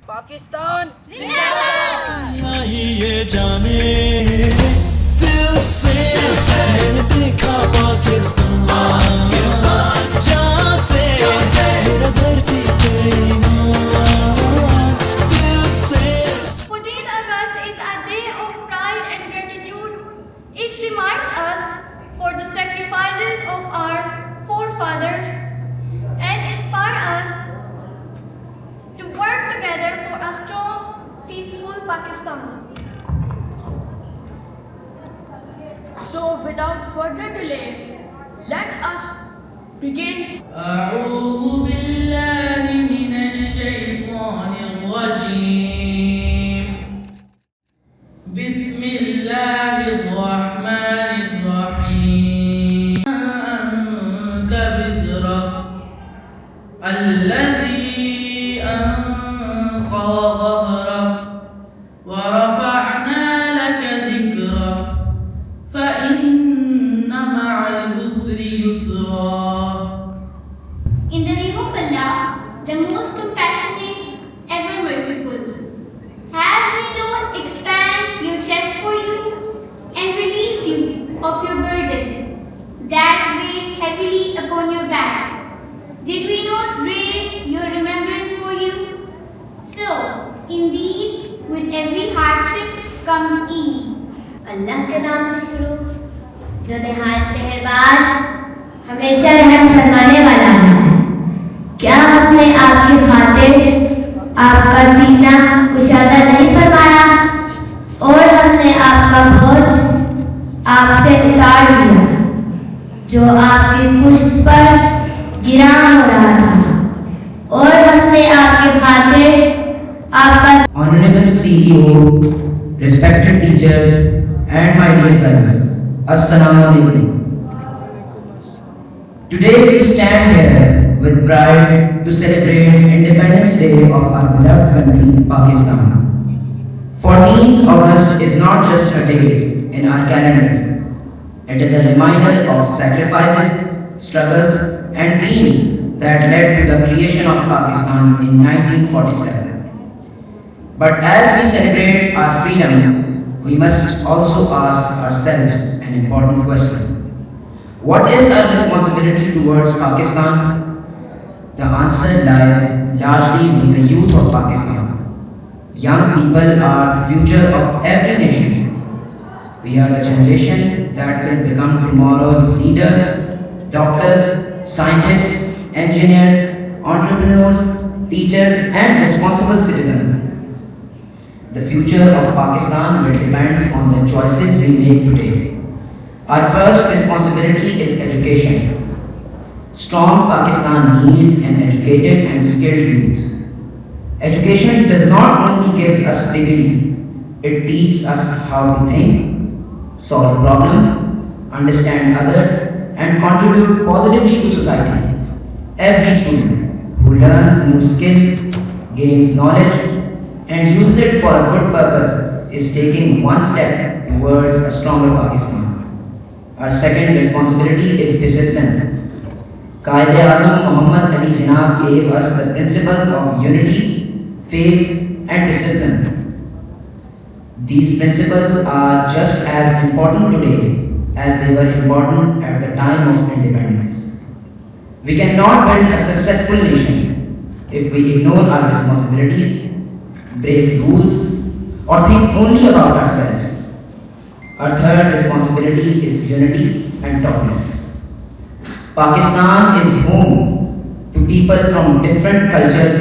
पाकिस्तान ही ये जाने दिल से मैंने देखा पाकिस्तान जहाँ से मेरा धरती पे ईमान दिल से 14th August is a day of pride and gratitude. It reminds us for the sacrifices of our forefathers and inspires us to work together for a strong, peaceful Pakistan. So without further delay, let us begin. أعوذ بالله من الشيطان الرجيم بسم الله الرحمن الرحيم أنك بذرك الذي أنقض ظهرك ورفعنا لك ذكرك فإن مع العسر يسرا. In the name of Allah, the most compassionate, ever merciful. Have we not expand your chest for you and relieved you of your burden that weighed heavily upon your back? Did we not raise your remembrance for you? So, indeed, with every hardship comes ease. अल्लाह के नाम से शुरू जो निहायत मेहरबान हमेशा रहम फरमाने वाला है। क्या हमने आपकी खातिर आपका सीना कुशादा नहीं फरमाया और हमने आपका बोझ आपसे उतार दिया जो आपकी पुश्त पर गिरा हो रहा था और हमने आपकी खातिर आपका Honorable CEO, respected teachers, and my dear friends, Assalamu alaikum. Today we stand here with pride to celebrate Independence Day of our beloved country, Pakistan. 14th August is not just a day in our calendars. It is a reminder of sacrifices, struggles, and dreams that led to the creation of Pakistan in 1947. But as we celebrate our freedom, we must also ask ourselves an important question. What is our responsibility towards Pakistan? The answer lies largely with the youth of Pakistan. Young people are the future of every nation. We are the generation that will become tomorrow's leaders, doctors, scientists, engineers, entrepreneurs, teachers, and responsible citizens. The future of Pakistan will depend on the choices we make today. Our first responsibility is education. Strong Pakistan needs an educated and skilled youth. Education does not only give us degrees, it teaches us how to think, solve problems, understand others, and contribute positively to society. Every student who learns new skill, gains knowledge, and uses it for a good purpose is taking one step towards a stronger Pakistan. Our second responsibility is discipline. Quaid-e-Azam Muhammad Ali Jinnah gave us the principles of unity, faith, and discipline. These principles are just as important today as they were important at the time of independence. We cannot build a successful nation if we ignore our responsibilities, break rules, or think only about ourselves. Our third responsibility is unity and tolerance. Pakistan is home to people from different cultures,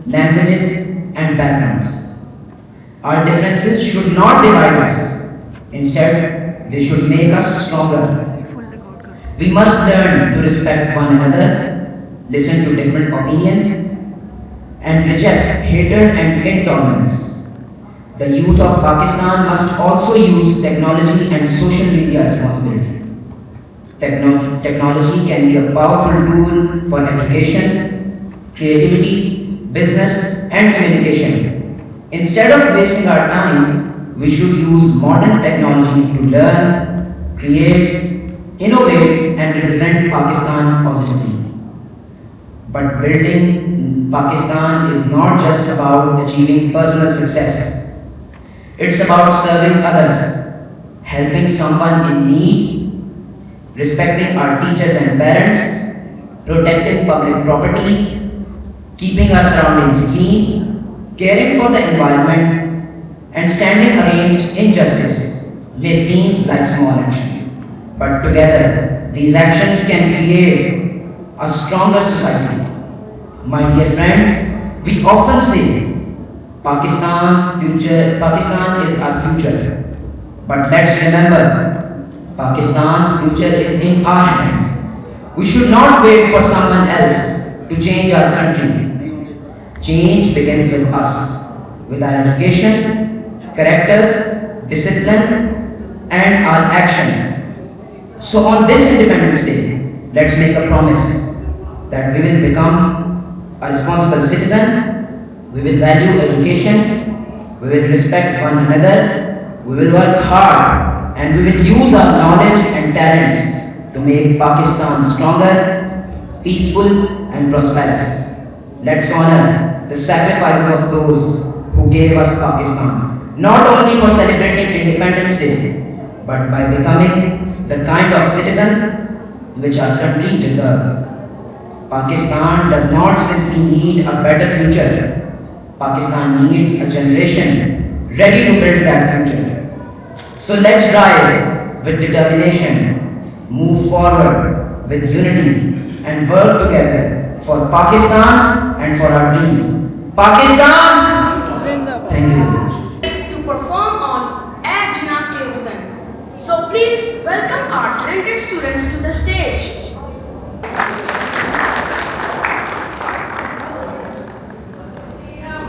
languages, and backgrounds. Our differences should not divide us. Instead, they should make us stronger. We must learn to respect one another, listen to different opinions, and reject hatred and intolerance. The youth of Pakistan must also use technology and social media responsibly. Technology can be a powerful tool for education, creativity, business, and communication. Instead of wasting our time, we should use modern technology to learn, create, innovate, and represent Pakistan positively. But building Pakistan is not just about achieving personal success. It's about serving others, helping someone in need, respecting our teachers and parents, protecting public properties, keeping our surroundings clean, caring for the environment, and standing against injustice may seem like small actions. But together, these actions can create a stronger society. My dear friends, we often say Pakistan is our future. But let's remember, Pakistan's future is in our hands. We should not wait for someone else to change our country. Change begins with us, with our education, characters, discipline, and our actions. So on this Independence Day, let's make a promise that we will become a responsible citizen, we will value education, we will respect one another, we will work hard, and we will use our knowledge and talents to make Pakistan stronger, peaceful, and prosperous. Let's honor the sacrifices of those who gave us Pakistan, not only for celebrating Independence Day, but by becoming the kind of citizens which our country deserves. Pakistan does not simply need a better future. Pakistan needs a generation ready to build that future. So let's rise with determination, move forward with unity, and work together for Pakistan and for our dreams. Pakistan! Thank you. To perform on Aaj Na Ke Watan. So please welcome our talented students to the stage.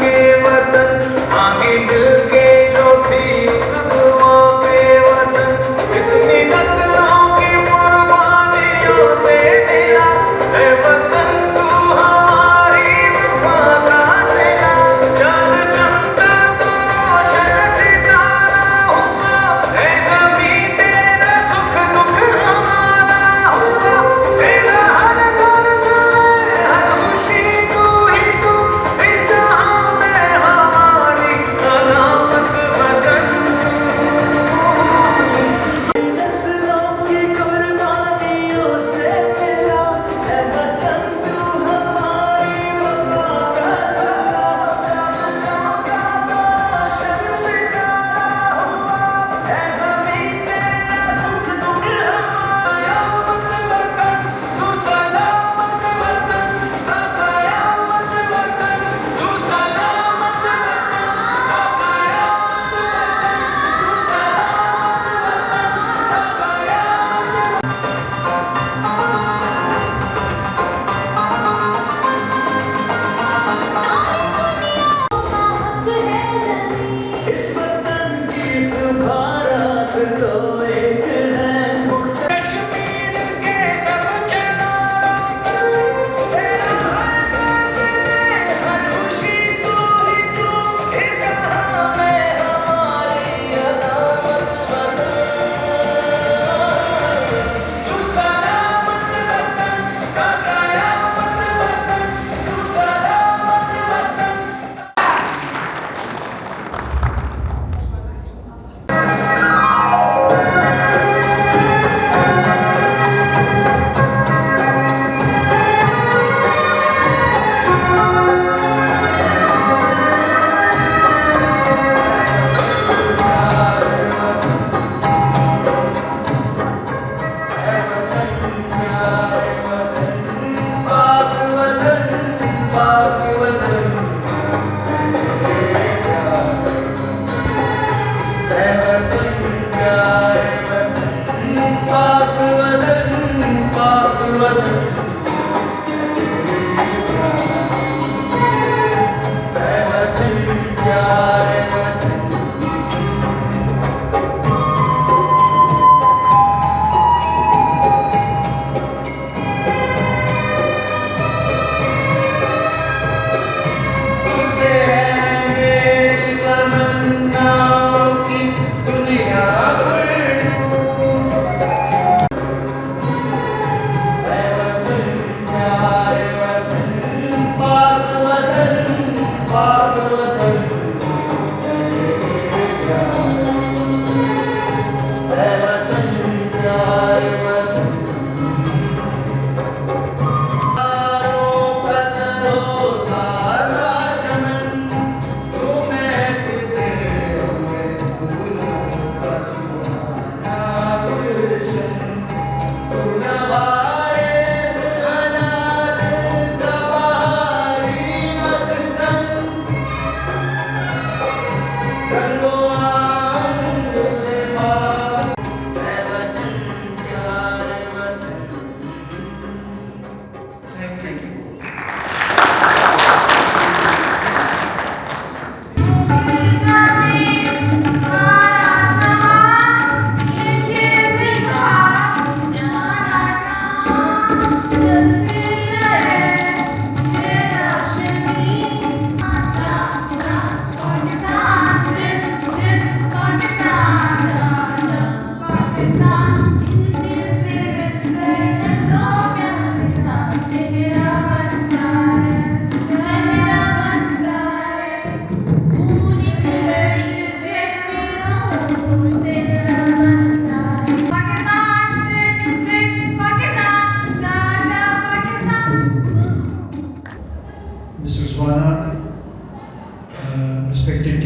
के वतन मांगी दिल के जो थी उस दुआ के वतन कितनी नस्लों की कुर्बानियों से मिला है वतन तू हमारी वफा का सिला चांद चमका तो रोशन सितारा हुआ है ज़मीं तेरा सुख दुख हमारा हुआ तेरा हर दर्द हर खुशी तू ही तू इस जहां में हमारी अलाम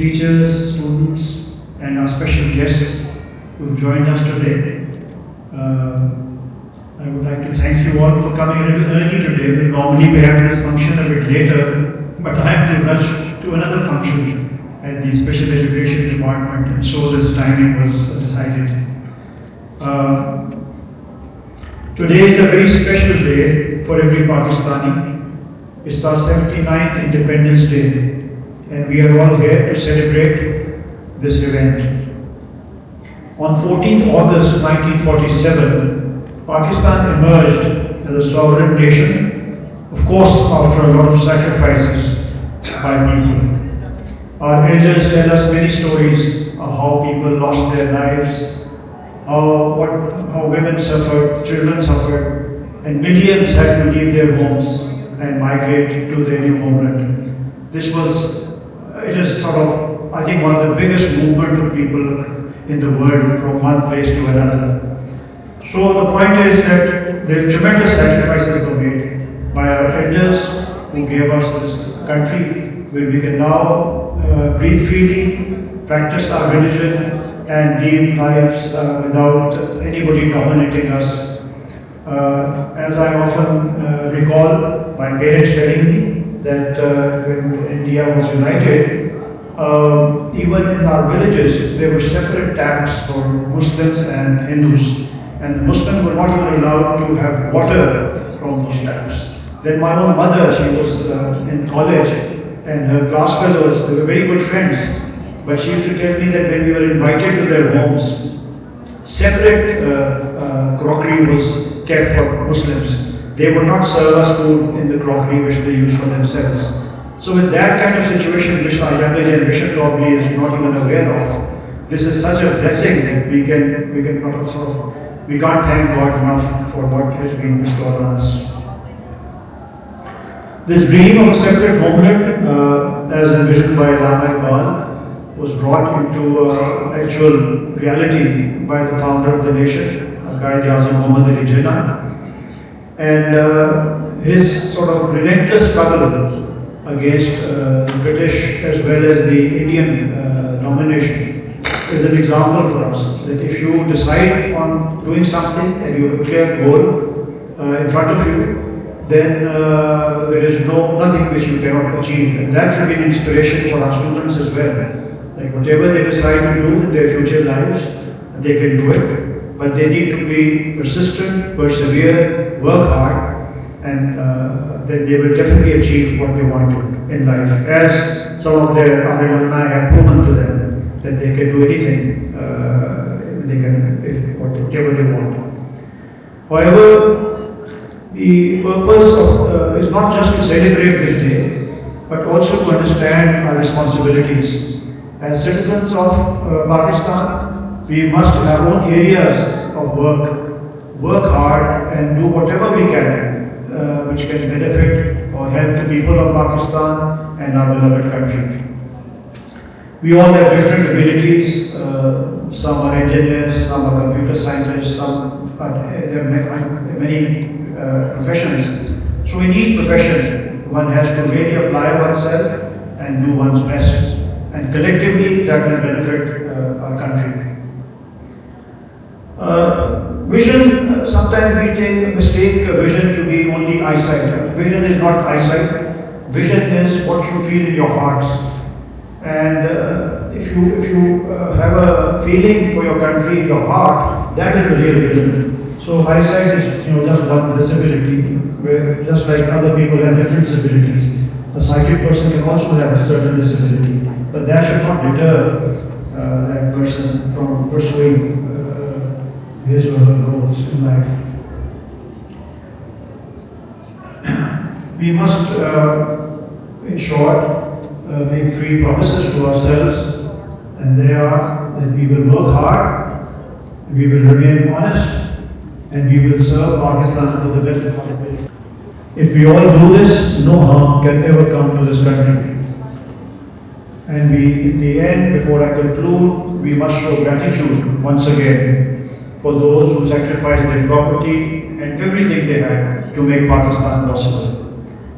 teachers, students, and our special guests who've joined us today. I would like to thank you all for coming a little early today. We normally we have this function a bit later, but I have to rush to another function at the Special Education Department, and so this timing was decided. Today is a very special day for every Pakistani. It's our 79th Independence Day, and we are all here to celebrate this event. On 14th August 1947, Pakistan emerged as a sovereign nation, of course after a lot of sacrifices by people. Our elders tell us many stories of how people lost their lives, how women suffered, children suffered, and millions had to leave their homes and migrate to their new homeland. It is sort of, I think, one of the biggest movement of people in the world from one place to another. So the point is that the tremendous sacrifices were made by our elders who gave us this country where we can now breathe freely, practice our religion, and live lives without anybody dominating us. As I often recall my parents telling me that when India was united, even in our villages there were separate taps for Muslims and Hindus, and the Muslims were not even allowed to have water from those taps. Then my own mother, she was in college, and her class fellows, they were very good friends, but she used to tell me that when we were invited to their homes, separate crockery was kept for Muslims. They would not serve us food in the crockery which they use for themselves. So with that kind of situation, which our younger generation probably is not even aware of, this is such a blessing that we can't thank God enough for what has been bestowed on us. This dream of a separate homeland, as envisioned by Allama Iqbal, was brought into actual reality by the founder of the nation, Quaid-e-Azam Muhammad Ali Jinnah. And his sort of relentless struggle against the British as well as the Indian domination is an example for us that if you decide on doing something and you have a clear goal in front of you, then there is nothing which you cannot achieve, and that should be an inspiration for our students as well. Like whatever they decide to do in their future lives, they can do it, but they need to be persistent, persevere, work hard, and then they will definitely achieve what they want to in life, as some of our alumni have proven to them that they can do anything, whatever they want. However, the purpose is not just to celebrate this day, but also to understand our responsibilities. As citizens of Pakistan, we must have our own areas of work hard and do whatever we can, which can benefit or help the people of Pakistan and our beloved country. We all have different abilities. Some are engineers, some are computer scientists, there are many professions. So in each profession, one has to really apply oneself and do one's best. And collectively, that will benefit our country. Vision, sometimes we take a mistake vision to be only eyesight. Vision is not eyesight. Vision is what you feel in your heart. And if you have a feeling for your country in your heart, that is the real vision. So eyesight is just one disability, where just like other people have different disabilities, a sighted person can also have a certain disability, but that should not deter that person from pursuing his or her goals in life. We must, in short, make three promises to ourselves, and they are that we will work hard, we will remain honest, and we will serve Pakistan to the best of our ability. If we all do this, no harm can ever come to this country. And in the end, before I conclude, we must show gratitude once again for those who sacrificed their property and everything they had to make Pakistan possible.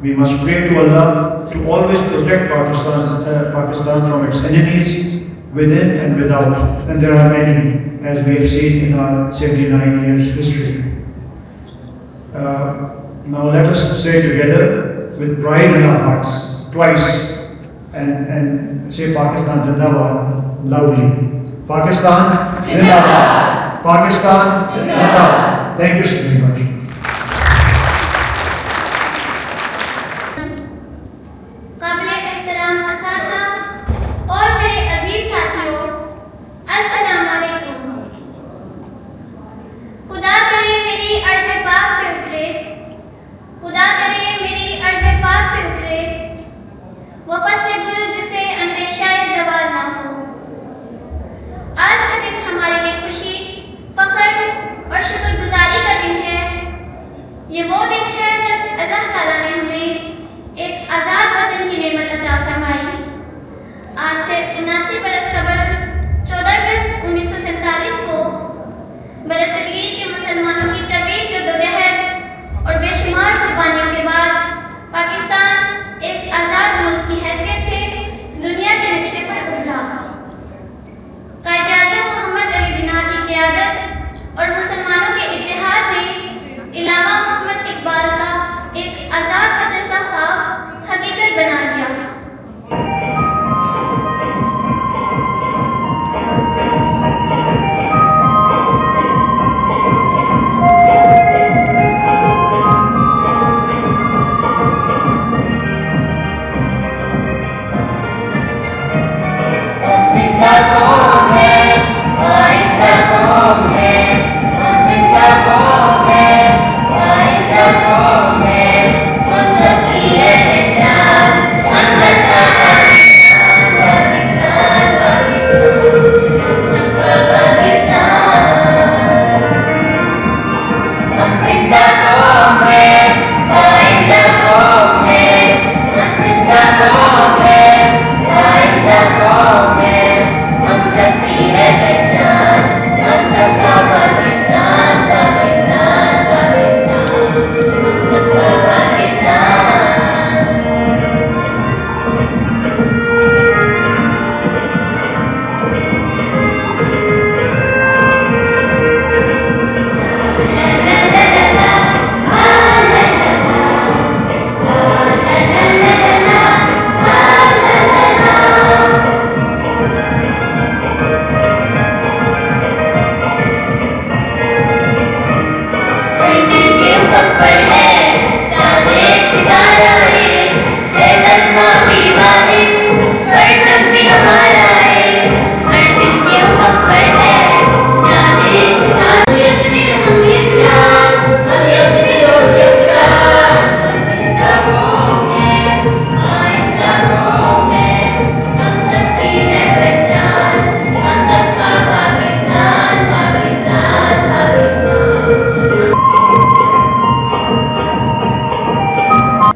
We must pray to Allah to always protect Pakistan from its enemies within and without. And there are many, as we have seen in our 79 years history. Now let us say together with pride in our hearts twice and say Pakistan Zindabad loudly. Pakistan Zindabad. Pakistan Zindabad. Thank you so very much. ये वो दिन है जब अल्लाह ताला ने हमें एक आज़ाद वतन की नेमत अता फरमाई। आज से 79 बरस कबल 14 अगस्त 1947 को बरसगीर के मुसलमानों की तवील जद्दोजहद और बेशुमार कुर्बानियों के बाद पाकिस्तान एक आज़ाद मुल्क की हैसियत से दुनिया के नक्शे पर उभरा। कायद-ए-आज़म मोहम्मद अली जिन्ना की क़यादत और मुसलमानों के इत्तेहाद ने इलामा मोहम्मद इकबाल का एक आज़ाद वतन का ख्वाब हकीकत बना दिया।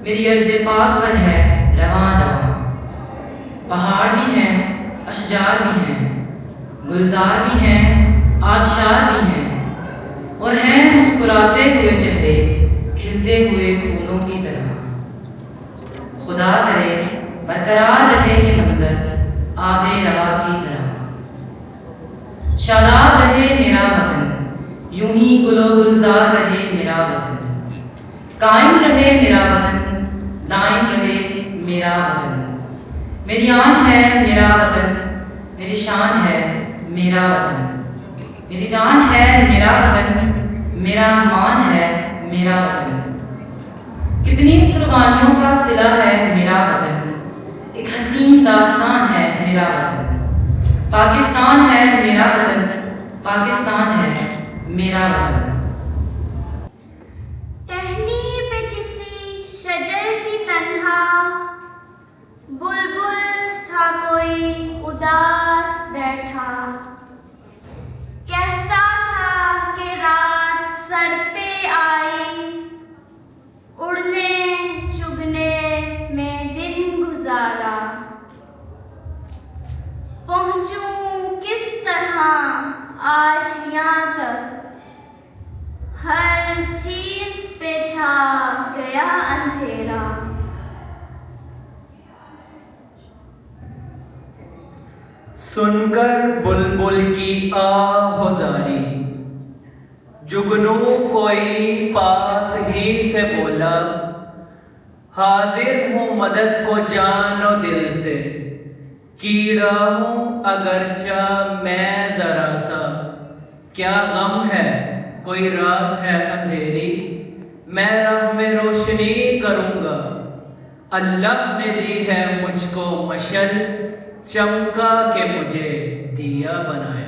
मेरी अर्ज़ पाक पर है रवां दवा, पहाड़ भी हैं, अशजार भी हैं, गुलजार भी हैं, आबशार भी हैं, और हैं मुस्कुराते हुए चेहरे खिलते हुए फूलों की तरह। खुदा करे बरकरार रहे ये मंजर आबे रवा की तरह। शादाब रहे मेरा वतन, यूं ही गुलो गुलजार रहे मेरा वतन। कायम रहे मेरा वतन, दायम रहे मेरा वतन। मेरी आन है मेरा वतन, मेरी शान है मेरा वतन। मेरी जान है मेरा वतन, मेरा मान है मेरा वतन। कितनी कुर्बानियों का सिला है मेरा वतन, एक हसीन दास्तान है मेरा वतन। पाकिस्तान है मेरा वतन, पाकिस्तान है मेरा वतन। तन्हा बुलबुल था कोई उदास बैठा, कहता था कि रात सर पे आई, उड़ने चुगने में दिन गुजारा। पहुंचूं किस तरह आशियां तक, हर चीज पे छा गया अंधेरा। सुनकर बुलबुल की आहोजारी, जुगनू कोई पास ही से बोला, हाजिर हूँ मदद को जानो दिल से, कीड़ा हूँ अगरचा मैं जरा सा, क्या गम है कोई रात है अंधेरी, मैं राह में रोशनी करूँगा, अल्लाह ने दी है मुझको मशल, चमका के मुझे दिया बनाया।